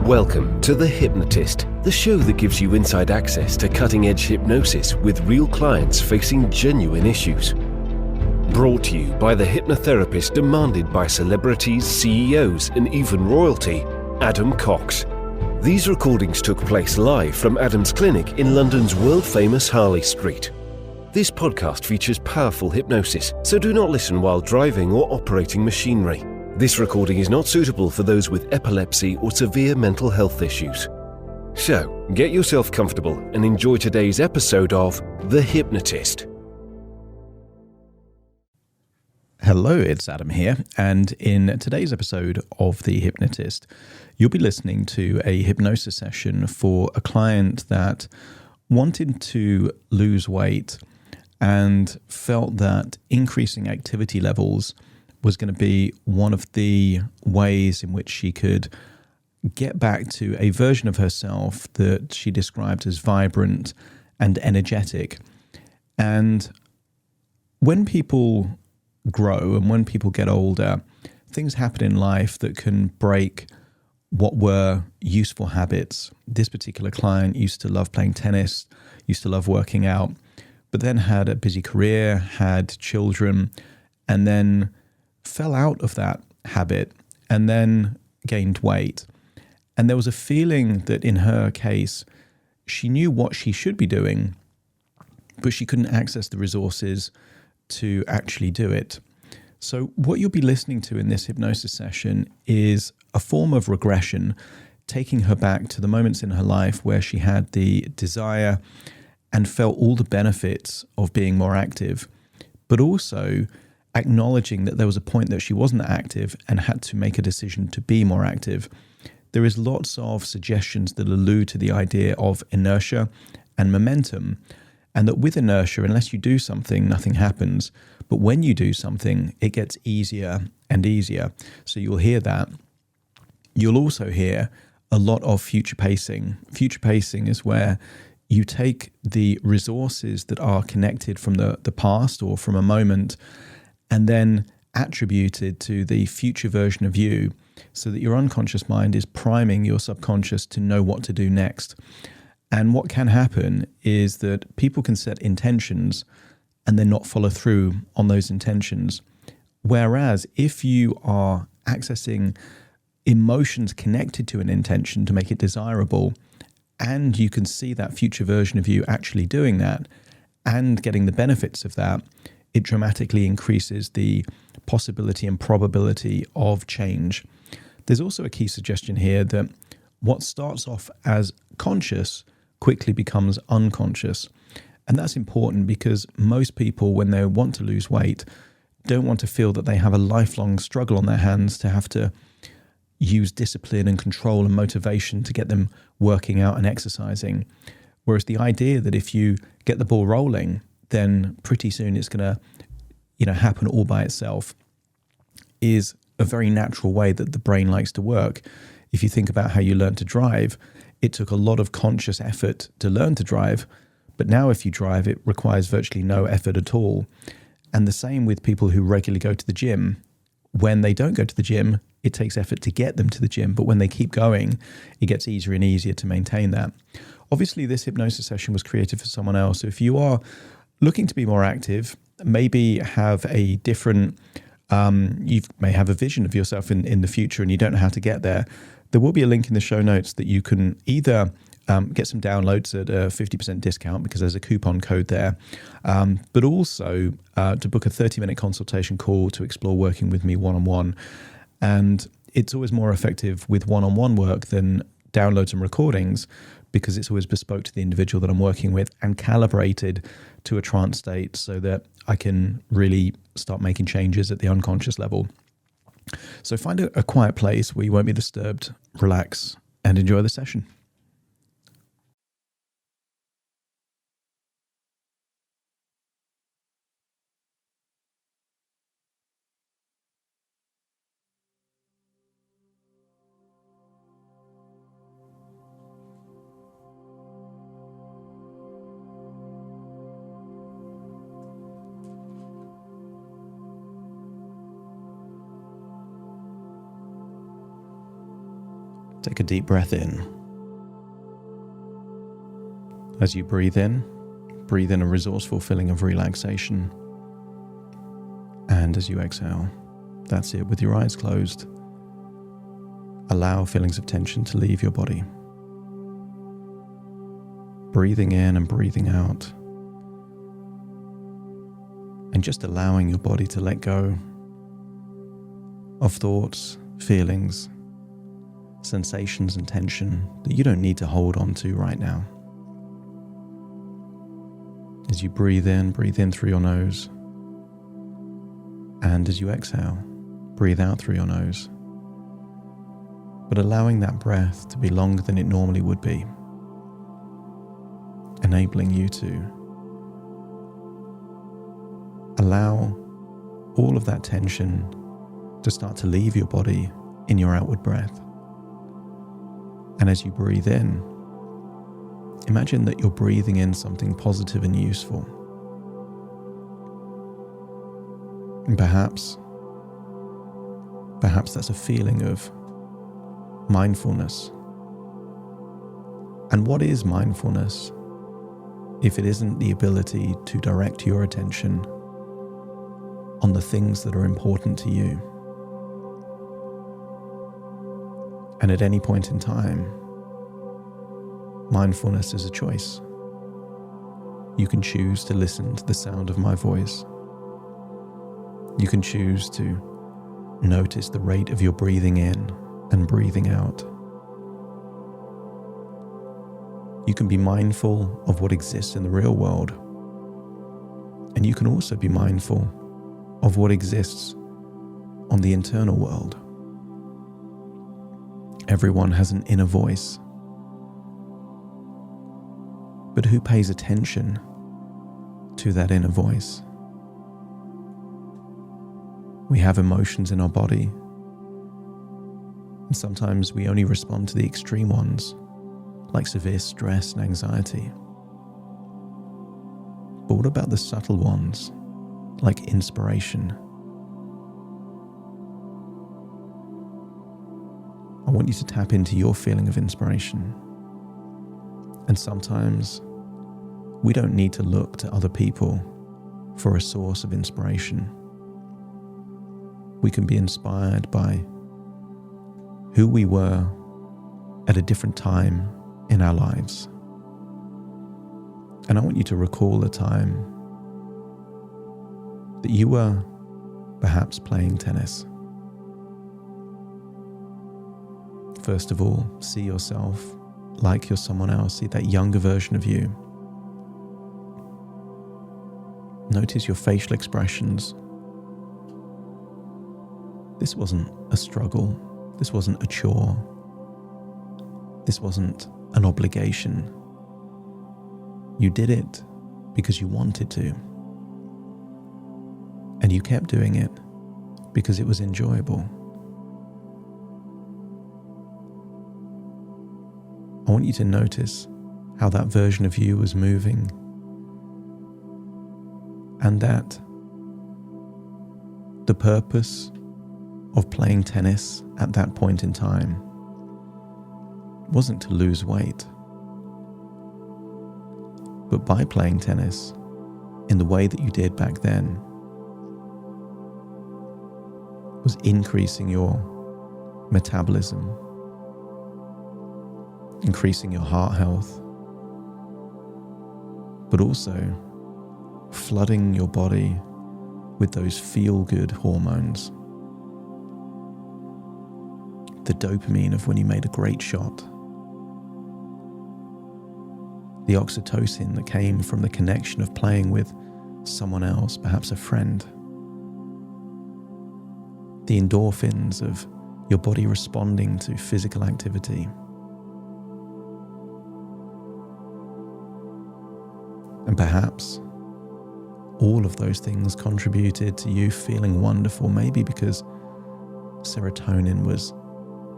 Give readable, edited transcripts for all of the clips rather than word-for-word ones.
Welcome to The Hypnotist, the show that gives you inside access to cutting-edge hypnosis with real clients facing genuine issues. Brought to you by the hypnotherapist demanded by celebrities, CEOs, and even royalty, Adam Cox. These recordings took place live from Adam's clinic in London's world-famous Harley Street. This podcast features powerful hypnosis, so do not listen while driving or operating machinery. This recording is not suitable for those with epilepsy or severe mental health issues. So, get yourself comfortable and enjoy today's episode of The Hypnotist. Hello, it's Adam here, and in today's episode of The Hypnotist, you'll be listening to a hypnosis session for a client that wanted to lose weight and felt that increasing activity levels was going to be one of the ways in which she could get back to a version of herself that she described as vibrant and energetic. And when people grow and when people get older, things happen in life that can break what were useful habits. This particular client used to love playing tennis, used to love working out, but then had a busy career, had children, and then fell out of that habit and then gained weight. And there was a feeling that in her case, she knew what she should be doing, but she couldn't access the resources to actually do it. So what you'll be listening to in this hypnosis session is a form of regression, taking her back to the moments in her life where she had the desire and felt all the benefits of being more active, but also acknowledging that there was a point that she wasn't active and had to make a decision to be more active. There is lots of suggestions that allude to the idea of inertia and momentum, and that with inertia, unless you do something, nothing happens. But when you do something, it gets easier and easier. So you'll hear that. You'll also hear a lot of future pacing. Future pacing is where you take the resources that are connected from the past or from a moment and then attributed to the future version of you, so that your unconscious mind is priming your subconscious to know what to do next. And what can happen is that people can set intentions and then not follow through on those intentions. Whereas if you are accessing emotions connected to an intention to make it desirable, and you can see that future version of you actually doing that and getting the benefits of that, it dramatically increases the possibility and probability of change. There's also a key suggestion here that what starts off as conscious quickly becomes unconscious. And that's important because most people, when they want to lose weight, don't want to feel that they have a lifelong struggle on their hands to have to use discipline and control and motivation to get them working out and exercising. Whereas the idea that if you get the ball rolling, then pretty soon it's going to, happen all by itself is a very natural way that the brain likes to work. If you think about how you learn to drive, it took a lot of conscious effort to learn to drive, but now if you drive, it requires virtually no effort at all. And the same with people who regularly go to the gym. When they don't go to the gym, it takes effort to get them to the gym, but when they keep going, it gets easier and easier to maintain that. Obviously, this hypnosis session was created for someone else. So if you are looking to be more active, maybe have a different, you may have a vision of yourself in the future and you don't know how to get there, there will be a link in the show notes that you can either get some downloads at a 50% discount because there's a coupon code there, but also to book a 30-minute consultation call to explore working with me one-on-one. And it's always more effective with one-on-one work than downloads and recordings because it's always bespoke to the individual that I'm working with and calibrated to a trance state so that I can really start making changes at the unconscious level. So find a quiet place where you won't be disturbed, relax, and enjoy the session. Take a deep breath in. As you breathe in a resourceful feeling of relaxation. And as you exhale, that's it, with your eyes closed, allow feelings of tension to leave your body. Breathing in and breathing out. And just allowing your body to let go of thoughts, feelings, sensations and tension that you don't need to hold on to right now. As you breathe in through your nose. And as you exhale, breathe out through your nose. But allowing that breath to be longer than it normally would be. Enabling you to allow all of that tension to start to leave your body in your outward breath. And as you breathe in, imagine that you're breathing in something positive and useful. And perhaps that's a feeling of mindfulness. And what is mindfulness if it isn't the ability to direct your attention on the things that are important to you? And at any point in time, mindfulness is a choice. You can choose to listen to the sound of my voice. You can choose to notice the rate of your breathing in and breathing out. You can be mindful of what exists in the real world. And you can also be mindful of what exists on the internal world. Everyone has an inner voice. But who pays attention to that inner voice? We have emotions in our body, and sometimes we only respond to the extreme ones, like severe stress and anxiety. But what about the subtle ones, like inspiration? I want you to tap into your feeling of inspiration. And sometimes we don't need to look to other people for a source of inspiration. We can be inspired by who we were at a different time in our lives. And I want you to recall a time that you were perhaps playing tennis. First of all, see yourself like you're someone else. See that younger version of you. Notice your facial expressions. This wasn't a struggle. This wasn't a chore. This wasn't an obligation. You did it because you wanted to. And you kept doing it because it was enjoyable. I want you to notice how that version of you was moving, and that the purpose of playing tennis at that point in time wasn't to lose weight, but by playing tennis in the way that you did back then was increasing your metabolism, increasing your heart health, but also flooding your body with those feel-good hormones. The dopamine of when you made a great shot. The oxytocin that came from the connection of playing with someone else, perhaps a friend. The endorphins of your body responding to physical activity. And perhaps all of those things contributed to you feeling wonderful, maybe because serotonin was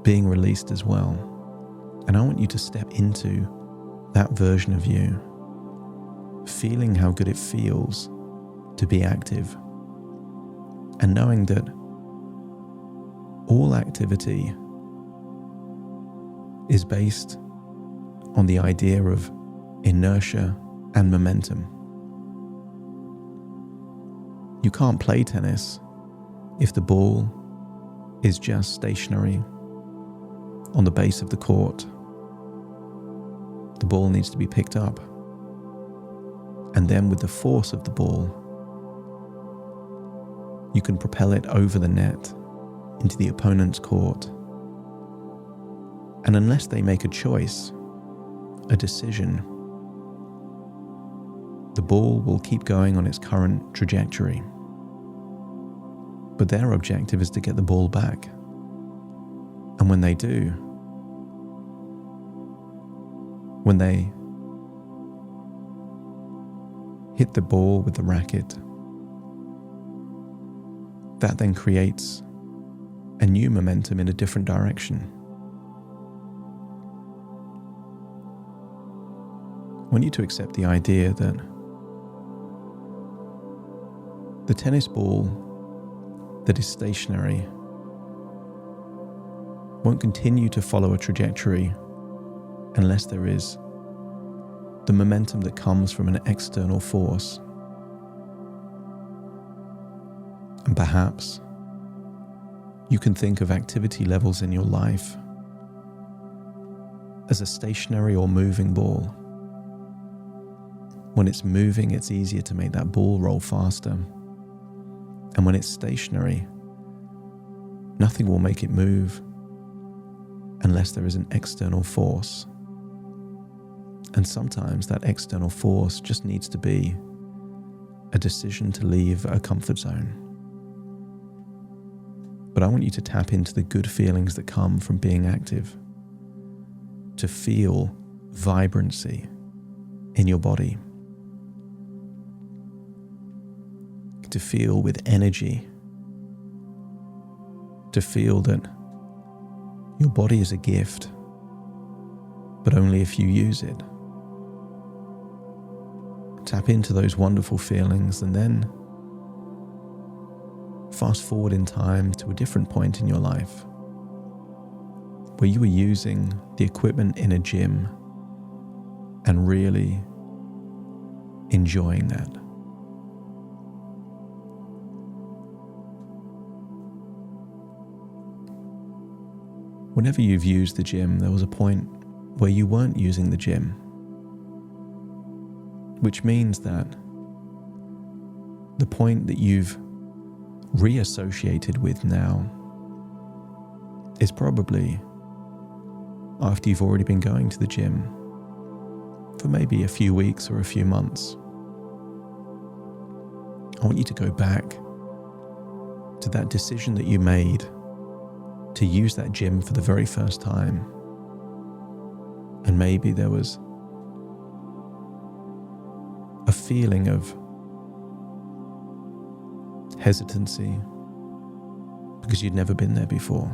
being released as well. And I want you to step into that version of you, feeling how good it feels to be active, and knowing that all activity is based on the idea of inertia and momentum. You can't play tennis if the ball is just stationary on the base of the court. The ball needs to be picked up, and then with the force of the ball, you can propel it over the net into the opponent's court. And unless they make a choice, a decision, the ball will keep going on its current trajectory. But their objective is to get the ball back. And when they do, when they hit the ball with the racket, that then creates a new momentum in a different direction. I want you to accept the idea that the tennis ball that is stationary won't continue to follow a trajectory unless there is the momentum that comes from an external force. And perhaps you can think of activity levels in your life as a stationary or moving ball. When it's moving, it's easier to make that ball roll faster. And when it's stationary, nothing will make it move unless there is an external force. And sometimes that external force just needs to be a decision to leave a comfort zone. But I want you to tap into the good feelings that come from being active, to feel vibrancy in your body, to feel with energy, to feel that your body is a gift, but only if you use it. Tap into those wonderful feelings and then fast forward in time to a different point in your life where you were using the equipment in a gym and really enjoying that. Whenever you've used the gym, there was a point where you weren't using the gym, which means that the point that you've reassociated with now is probably after you've already been going to the gym for maybe a few weeks or a few months. I want you to go back to that decision that you made to use that gym for the very first time. And maybe there was a feeling of hesitancy because you'd never been there before.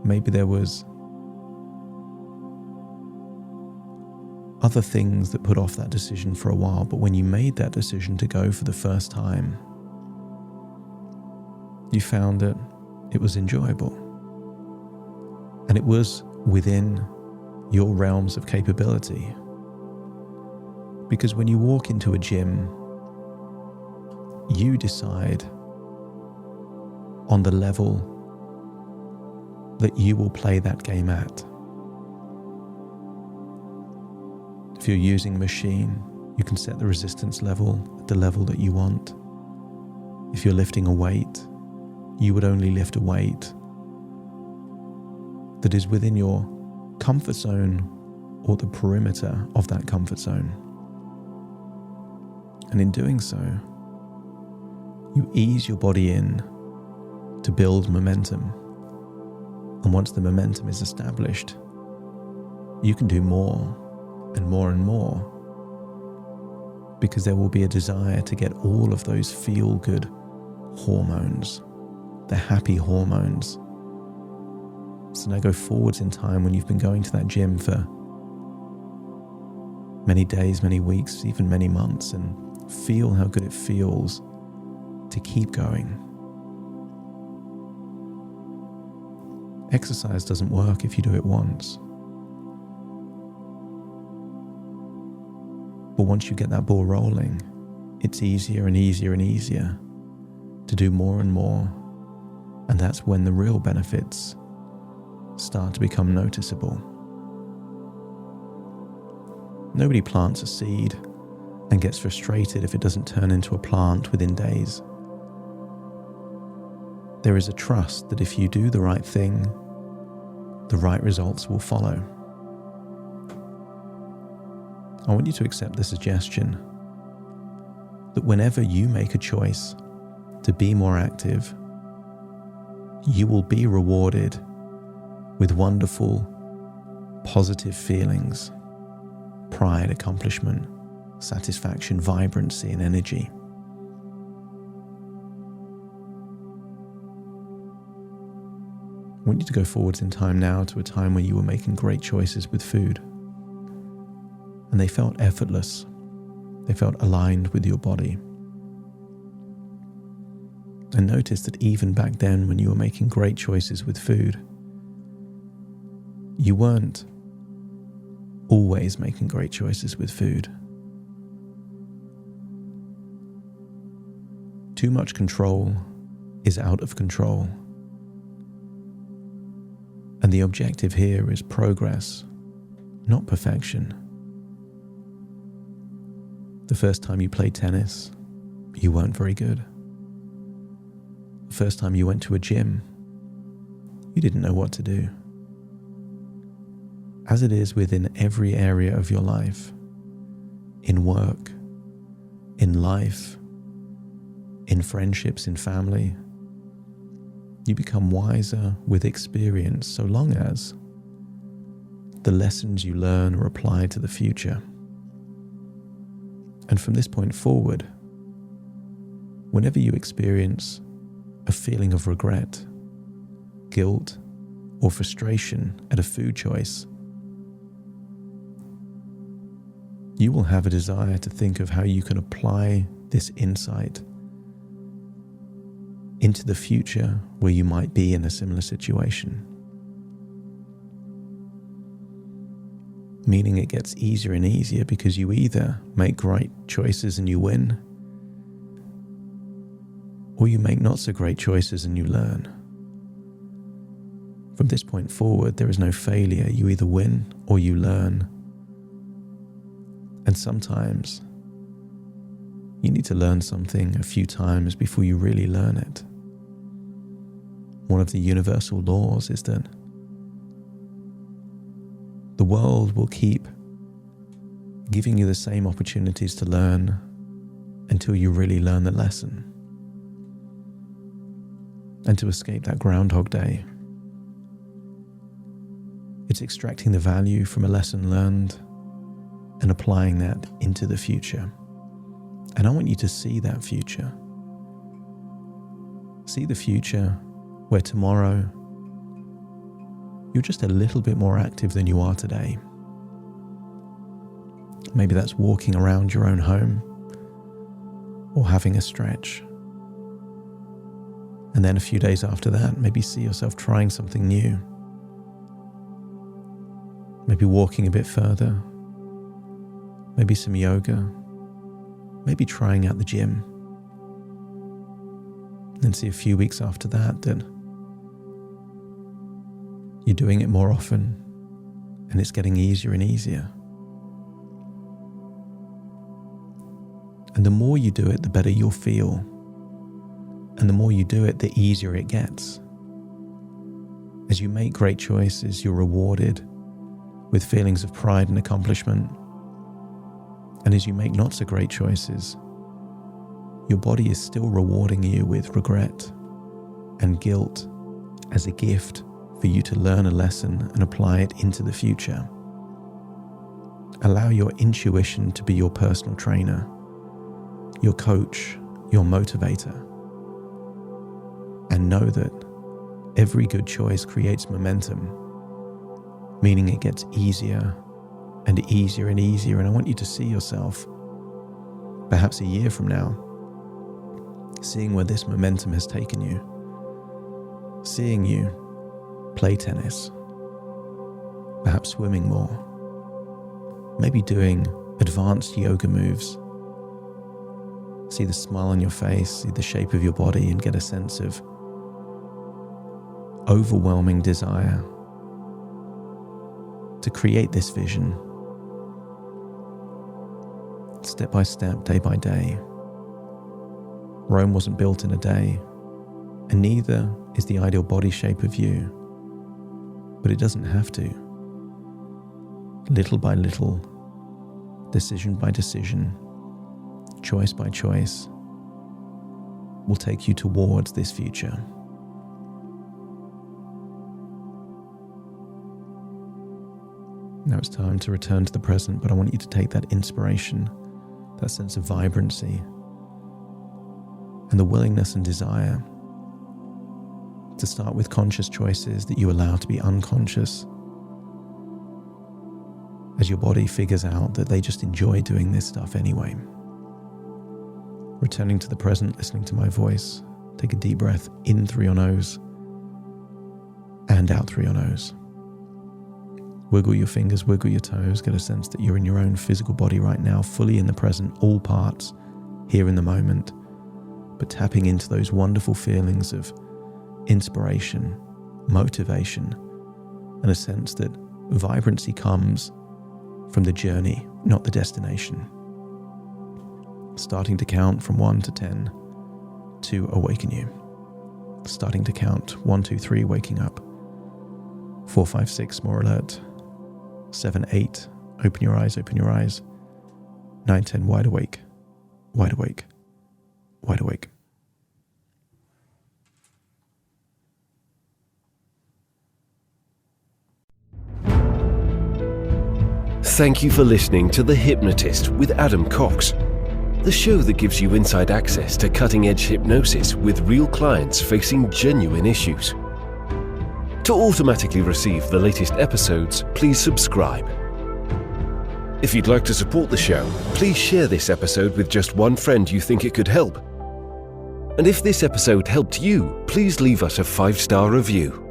Maybe there was other things that put off that decision for a while, but when you made that decision to go for the first time, you found that it was enjoyable. And it was within your realms of capability. Because when you walk into a gym, you decide on the level that you will play that game at. If you're using a machine, you can set the resistance level at the level that you want. If you're lifting a weight, you would only lift a weight that is within your comfort zone or the perimeter of that comfort zone. And in doing so, you ease your body in to build momentum. And once the momentum is established, you can do more and more and more, because there will be a desire to get all of those feel-good hormones, the happy hormones. So now go forwards in time when you've been going to that gym for many days, many weeks, even many months, and feel how good it feels to keep going. Exercise doesn't work if you do it once. But once you get that ball rolling, it's easier and easier and easier to do more and more. And that's when the real benefits start to become noticeable. Nobody plants a seed and gets frustrated if it doesn't turn into a plant within days. There is a trust that if you do the right thing, the right results will follow. I want you to accept the suggestion that whenever you make a choice to be more active, you will be rewarded with wonderful, positive feelings, pride, accomplishment, satisfaction, vibrancy, and energy. I want you to go forwards in time now to a time when you were making great choices with food. And they felt effortless. They felt aligned with your body. And notice that even back then when you were making great choices with food, you weren't always making great choices with food. Too much control is out of control. And the objective here is progress, not perfection. The first time you played tennis, you weren't very good. The first time you went to a gym, you didn't know what to do. As it is within every area of your life, in work, in life, in friendships, in family, you become wiser with experience so long as the lessons you learn are applied to the future. And from this point forward, whenever you experience a feeling of regret, guilt, or frustration at a food choice, you will have a desire to think of how you can apply this insight into the future where you might be in a similar situation. Meaning it gets easier and easier because you either make great choices and you win, or you make not so great choices and you learn. From this point forward, there is no failure. You either win or you learn. And sometimes you need to learn something a few times before you really learn it. One of the universal laws is that the world will keep giving you the same opportunities to learn until you really learn the lesson. And to escape that Groundhog Day, it's extracting the value from a lesson learned and applying that into the future. And I want you to see that future. See the future where tomorrow you're just a little bit more active than you are today. Maybe that's walking around your own home or having a stretch. And then a few days after that, maybe see yourself trying something new. Maybe walking a bit further. Maybe some yoga. Maybe trying out the gym. Then see a few weeks after that you're doing it more often and it's getting easier and easier. And the more you do it, the better you'll feel. And the more you do it, the easier it gets. As you make great choices, you're rewarded with feelings of pride and accomplishment. And as you make not so great choices, your body is still rewarding you with regret and guilt as a gift for you to learn a lesson and apply it into the future. Allow your intuition to be your personal trainer, your coach, your motivator. And know that every good choice creates momentum, meaning it gets easier and easier and easier. And I want you to see yourself, perhaps a year from now, seeing where this momentum has taken you, seeing you play tennis, perhaps swimming more, maybe doing advanced yoga moves. See the smile on your face, see the shape of your body, and get a sense of overwhelming desire to create this vision, step by step, day by day. Rome wasn't built in a day, and neither is the ideal body shape of you, but it doesn't have to. Little by little, decision by decision, choice by choice, will take you towards this future. Now it's time to return to the present, but I want you to take that inspiration, that sense of vibrancy, and the willingness and desire to start with conscious choices that you allow to be unconscious as your body figures out that they just enjoy doing this stuff anyway. Returning to the present, listening to my voice. Take a deep breath in through your nose and out through your nose. Wiggle your fingers, wiggle your toes, get a sense that you're in your own physical body right now, fully in the present, all parts, here in the moment, but tapping into those wonderful feelings of inspiration, motivation, and a sense that vibrancy comes from the journey, not the destination. Starting to count from 1 to 10 to awaken you. Starting to count 1, 2, 3, waking up. 4, 5, 6, more alert. 7, 8, open your eyes, open your eyes. 9, 10, wide awake, wide awake, wide awake. Thank you for listening to The Hypnotist with Adam Cox, the show that gives you inside access to cutting-edge hypnosis with real clients facing genuine issues. To automatically receive the latest episodes, please subscribe. If you'd like to support the show, please share this episode with just one friend you think it could help. And if this episode helped you, please leave us a 5-star review.